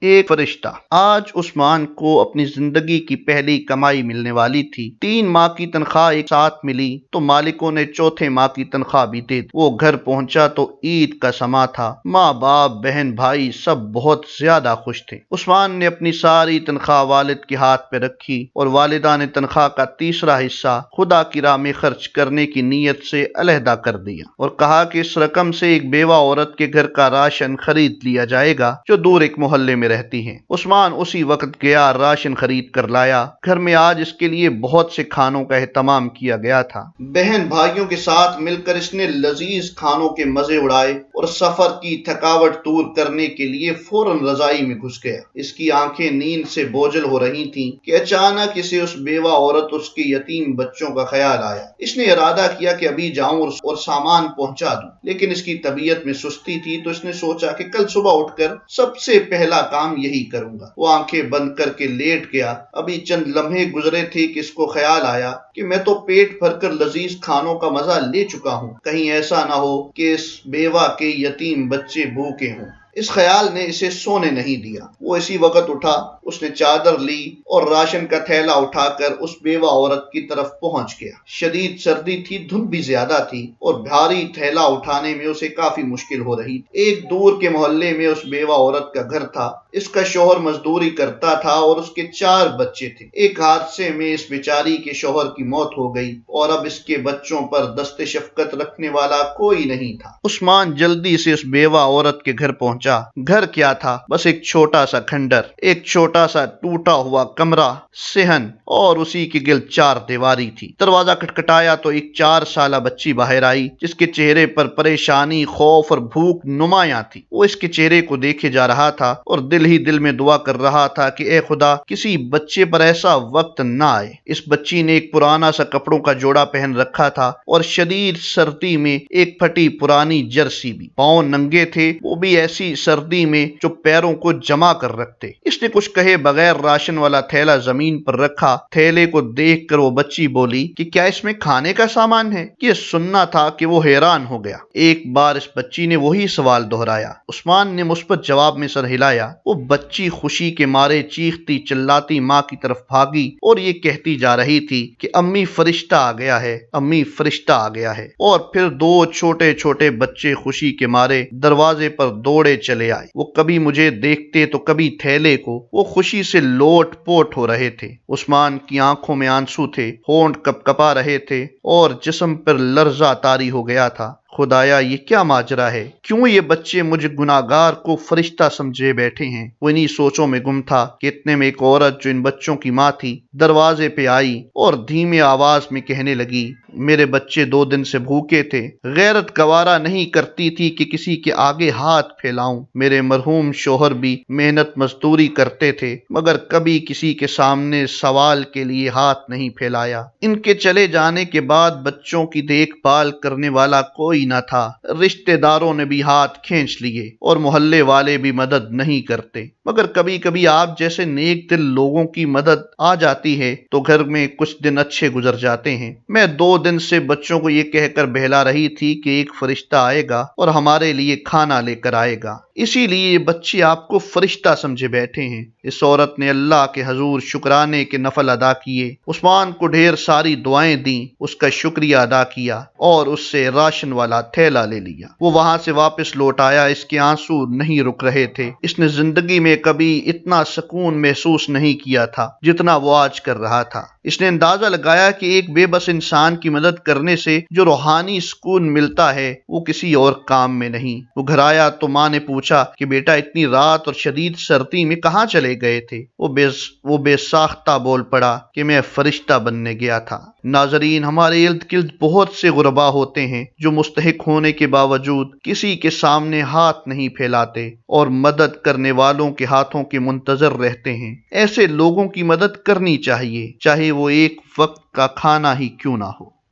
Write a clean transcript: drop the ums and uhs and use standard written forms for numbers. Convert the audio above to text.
ایک فرشتہ۔ آج عثمان کو اپنی زندگی کی پہلی کمائی ملنے والی تھی۔ 3 ماہ کی تنخواہ ایک ساتھ ملی تو مالکوں نے چوتھے ماہ کی تنخواہ بھی دے دی۔ وہ گھر پہنچا تو عید کا سما تھا۔ ماں باپ بہن بھائی سب بہت زیادہ خوش تھے۔ عثمان نے اپنی ساری تنخواہ والد کے ہاتھ پہ رکھی اور والدہ نے تنخواہ کا تیسرا حصہ خدا کی راہ میں خرچ کرنے کی نیت سے علیحدہ کر دیا اور کہا کہ اس رقم سے ایک بیوہ عورت کے گھر کا راشن خرید لیا جائے گا جو دور ایک محلے میں رہتی ہیں۔ عثمان اسی وقت گیا، راشن خرید کر لایا۔ گھر میں آج اس کے لیے بہت سے کھانوں کا اہتمام کیا گیا تھا۔ بہن بھائیوں کے ساتھ مل کر اس نے لذیذ کھانوں کے مزے اڑائے اور سفر کی تھکاوٹ دور کرنے کے لیے فوراً رضائی میں گھس گیا۔ اس کی آنکھیں نیند سے بوجھل ہو رہی تھیں کہ اچانک اسے اس بیوہ عورت اس کے یتیم بچوں کا خیال آیا۔ اس نے ارادہ کیا کہ ابھی جاؤں اور سامان پہنچا دوں، لیکن اس کی طبیعت میں سستی تھی تو اس نے سوچا کہ کل صبح اٹھ کر سب سے پہلا کام یہی کروں گا۔ وہ آنکھیں بند کر کے لیٹ گیا۔ ابھی چند لمحے گزرے تھے کہ اس کو خیال آیا کہ میں تو پیٹ بھر کر لذیذ کھانوں کا مزہ لے چکا ہوں، کہیں ایسا نہ ہو کہ اس بیوہ کے یتیم بچے بھوکے ہوں۔ اس خیال نے اسے سونے نہیں دیا۔ وہ اسی وقت اٹھا، اس نے چادر لی اور راشن کا تھیلا اٹھا کر اس بیوہ عورت کی طرف پہنچ گیا۔ شدید سردی تھی، دھند بھی زیادہ تھی اور بھاری تھیلا اٹھانے میں اسے کافی مشکل ہو رہی تھی۔ ایک دور کے محلے میں اس بیوہ عورت کا گھر تھا۔ اس کا شوہر مزدوری کرتا تھا اور اس کے 4 بچے تھے۔ ایک حادثے میں اس بیچاری کے شوہر کی موت ہو گئی اور اب اس کے بچوں پر دست شفقت رکھنے والا کوئی نہیں تھا۔ عثمان جلدی سے اس بیوہ عورت کے گھر پہنچا۔ گھر کیا تھا؟ بس ایک چھوٹا سا کھنڈر، ایک چھوٹا سا ٹوٹا ہوا کمرہ، صحن اور اسی کے گرد 4 دیواری تھی۔ دروازہ کھٹکھٹایا تو ایک 4 سالہ بچی باہر آئی جس کے چہرے پر پریشانی، خوف اور بھوک نمایاں تھی۔ وہ اس کے چہرے کو دیکھے جا رہا تھا اور دل ہی دل میں دعا کر رہا تھا کہ اے خدا، کسی بچے پر ایسا وقت نہ آئے۔ اس بچی نے ایک پرانا سا کپڑوں کا جوڑا پہن رکھا تھا اور شدید سردی میں ایک پھٹی پرانی جرسی بھی۔ پاؤں ننگے تھے، وہ بھی ایسی سردی میں جو پیروں کو جما کر رکھتے۔ اس نے کچھ کہے بغیر راشن والا تھیلا زمین پر رکھا۔ تھیلے کو دیکھ کر وہ بچی بولی کہ کیا اس میں کھانے کا سامان ہے؟ یہ سننا تھا کہ وہ حیران ہو گیا۔ ایک بار اس بچی نے وہی سوال دہرایا۔ عثمان نے مثبت جواب میں سر ہلایا۔ وہ بچی خوشی کے مارے چیختی چلاتی ماں کی طرف بھاگی اور یہ کہتی جا رہی تھی کہ امی فرشتہ آ گیا ہے، امی فرشتہ آ گیا ہے۔ اور پھر 2 چھوٹے چھوٹے بچے خوشی کے مارے دروازے پر دوڑے چلے آئے۔ وہ کبھی مجھے دیکھتے تو کبھی تھیلے کو۔ وہ خوشی سے لوٹ پوٹ ہو رہے تھے۔ عثمان کی آنکھوں میں آنسو تھے، ہونٹ کپ کپا رہے تھے اور جسم پر لرزہ طاری ہو گیا تھا۔ خدایا، یہ کیا ماجرا ہے؟ کیوں یہ بچے مجھے گناہگار کو فرشتہ سمجھے بیٹھے ہیں؟ وہ انہی سوچوں میں گم تھا کہ اتنے میں ایک عورت جو ان بچوں کی ماں تھی دروازے پہ آئی اور دھیمے آواز میں کہنے لگی، میرے بچے 2 دن سے بھوکے تھے۔ غیرت گوارا نہیں کرتی تھی کہ کسی کے آگے ہاتھ پھیلاؤں۔ میرے مرحوم شوہر بھی محنت مزدوری کرتے تھے مگر کبھی کسی کے سامنے سوال کے لیے ہاتھ نہیں پھیلایا۔ ان کے چلے جانے کے بعد بچوں کی دیکھ بھال کرنے والا کوئی نہ تھا۔ رشتہ داروں نے بھی ہاتھ کھینچ لیے اور محلے والے بھی مدد نہیں کرتے، مگر کبھی کبھی آپ جیسے نیک دل لوگوں کی مدد آ جاتی ہے تو گھر میں کچھ دن اچھے گزر جاتے ہیں۔ میں 2 دن سے بچوں کو یہ کہہ کر بہلا رہی تھی کہ ایک فرشتہ آئے گا اور ہمارے لیے کھانا لے کر آئے گا، اسی لیے یہ بچے آپ کو فرشتہ سمجھے بیٹھے ہیں۔ اس عورت نے اللہ کے حضور شکرانے کے نفل ادا کیے، عثمان کو ڈھیر ساری دعائیں دیں، اس کا شکریہ ادا کیا اور اس سے راشن والا تھیلا لے لیا۔ وہ وہاں سے واپس لوٹ آیا، اس کے آنسو نہیں رک رہے تھے۔ اس نے زندگی میں کبھی اتنا سکون محسوس نہیں کیا تھا جتنا وہ آج کر رہا تھا۔ اس نے اندازہ لگایا کہ ایک بے بس انسان کی مدد کرنے سے جو روحانی سکون ملتا ہے وہ کسی اور کام میں نہیں۔ وہ گھر آیا تو ماں نے پوچھا کہ بیٹا اتنی رات اور شدید سردی میں کہاں چلے گئے تھے؟ وہ بے ساختہ بول پڑا کہ میں فرشتہ بننے گیا تھا۔ ناظرین، ہمارے ارد گرد بہت سے غربا ہوتے ہیں جو مستحق ہونے کے باوجود کسی کے سامنے ہاتھ نہیں پھیلاتے اور مدد کرنے والوں کے ہاتھوں کے منتظر رہتے ہیں۔ ایسے لوگوں کی مدد کرنی چاہیے، چاہے وہ ایک وقت کا کھانا ہی کیوں نہ ہو۔